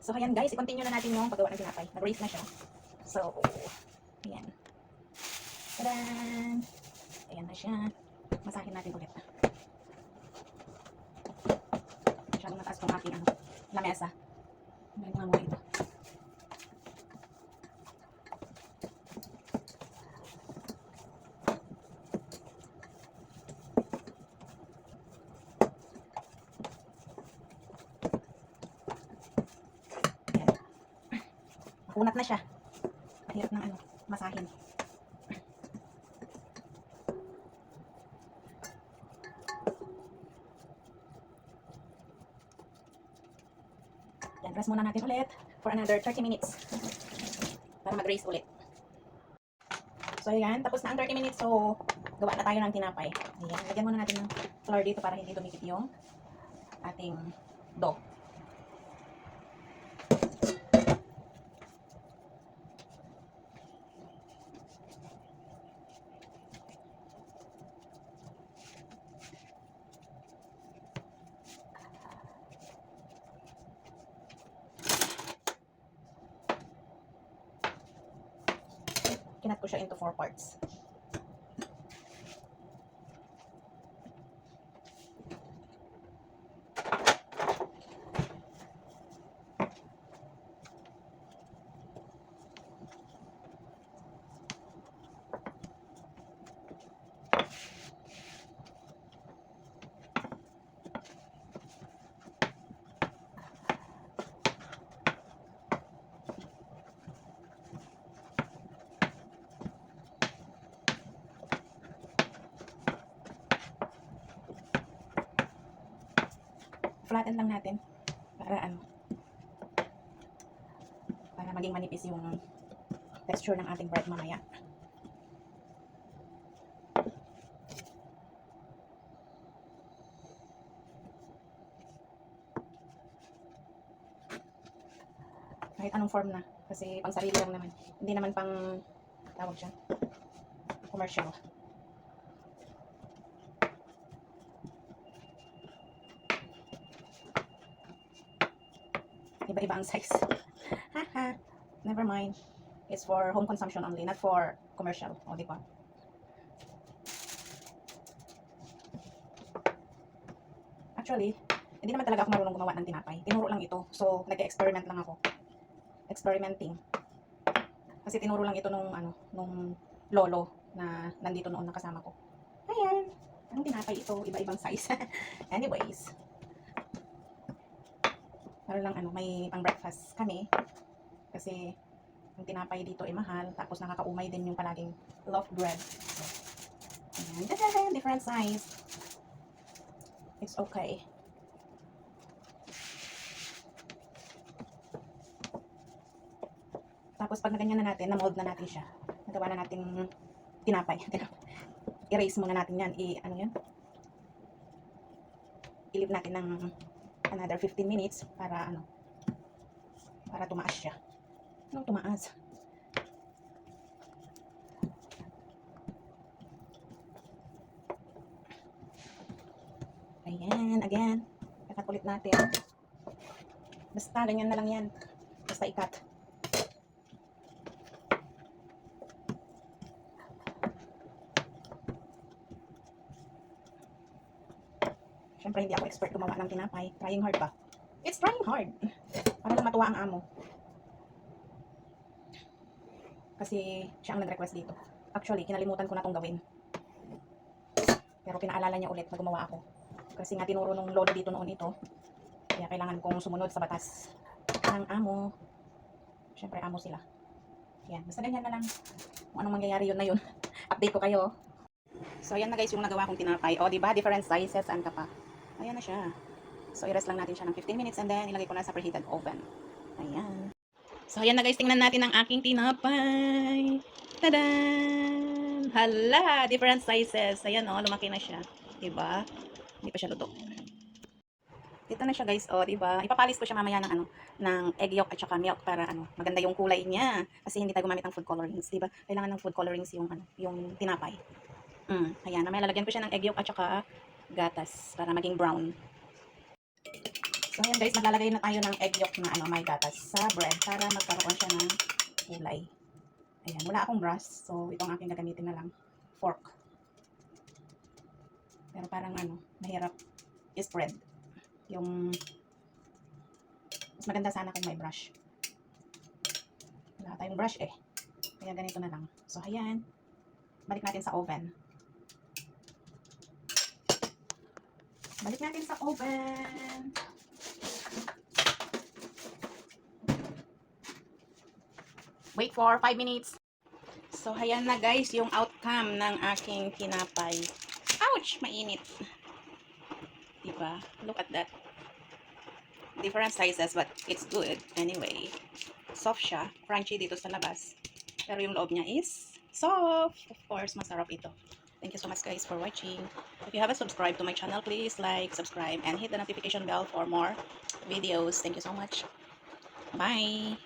So, ayan guys, i-continue na natin yung paggawa ng tinapay. Nag-raise na siya. So, ayan. Tadaan! Ayan na siya. Masahin natin ulit. Masyadong mataas kong aking lamesa. Balik nga muna ito. Unat na siya. Mahirap ng masahin. Yan, rest muna natin ulit for another 30 minutes para mag-raise ulit. So, ayan, tapos na ang 30 minutes. So, gawa na tayo ng tinapay. Ayan, lagyan muna natin ng flour dito para hindi dumikit yung ating dough. Kinat ko siya into 4 parts. Flatten lang natin para maging manipis yung texture ng ating bread mamaya. Kahit anong form na, kasi pang sarili lang naman, hindi naman pang tawag siya commercial. Iba-iba ang size. Haha, never mind. It's for home consumption only, not for commercial. O, di ba? Actually, hindi naman talaga ako marunong gumawa ng tinapay. Tinuro lang ito. So, nag-experiment lang ako. Experimenting. Kasi tinuro lang ito nung lolo na nandito noon nakasama ko. Ayan. Ang tinapay ito, iba-ibang size. Anyways. Para lang may pang breakfast kami kasi ang tinapay dito ay mahal, tapos nakakaumay din yung palaging loaf bread. So, ayan, different size. It's okay. Tapos pag naganyan na natin, na-mold na natin siya, nagawa na natin tinapay. I-raise muna natin yan. I-leave natin ng another 15 minutes para para tumaas siya. Anong tumaas? Ayan, again. Ikat ulit natin. Basta ganyan na lang yan. Basta ikat. Siyempre, hindi ako expert gumawa ng tinapay. Trying hard pa. It's trying hard. Para lang matuwa ang amo. Kasi siya ang nag-request dito. Actually, kinalimutan ko na itong gawin. Pero pinaalala niya ulit na gumawa ako. Kasi nga tinuro nung lolo dito noon ito. Kaya kailangan kong sumunod sa batas ng amo. Siyempre, amo sila. Yan. Basta ganyan na lang. Kung anong mangyayari yun na yun. Update ko kayo. So, ayan na guys yung nagawa kong tinapay. O, diba? Different sizes. Saan ka pa? Ayan na siya. So, i-rest lang natin siya ng 15 minutes and then ilagay ko na sa preheated oven. Ayan. So, ayan na guys. Tingnan natin ang aking tinapay. Tadaan! Hala! Different sizes. Ayan o, lumaki na siya. Diba? Hindi pa siya luto. Dito na siya guys, o, diba? Ipapalis ko siya mamaya ng egg yolk at saka milk para maganda yung kulay niya. Kasi hindi tayo gumamit ng food colorings, diba? Kailangan ng food colorings yung tinapay. Ayan, mamaya lalagyan ko siya ng egg yolk at saka gatas para maging brown. So ayan guys, maglalagay na tayo ng egg yolk na may gatas sa bread para magkaroon siya ng kulay. Ayan, wala akong brush, so itong aking gagamitin na lang, fork. Pero parang mahirap i-spread. Mas maganda sana kung may brush. Wala tayong brush eh. Kaya ganito na lang. So ayan, balik natin sa oven. Balik natin sa oven. Wait for 5 minutes. So, ayan na guys, yung outcome ng aking tinapay. Ouch! Mainit. Diba? Look at that. Different sizes, but it's good. Anyway, soft siya. Crunchy dito sa labas. Pero yung loob niya is soft. Of course, masarap ito. Thank you so much guys for watching. If you haven't subscribed to my channel, please like, subscribe, and hit the notification bell for more videos. Thank you so much. Bye!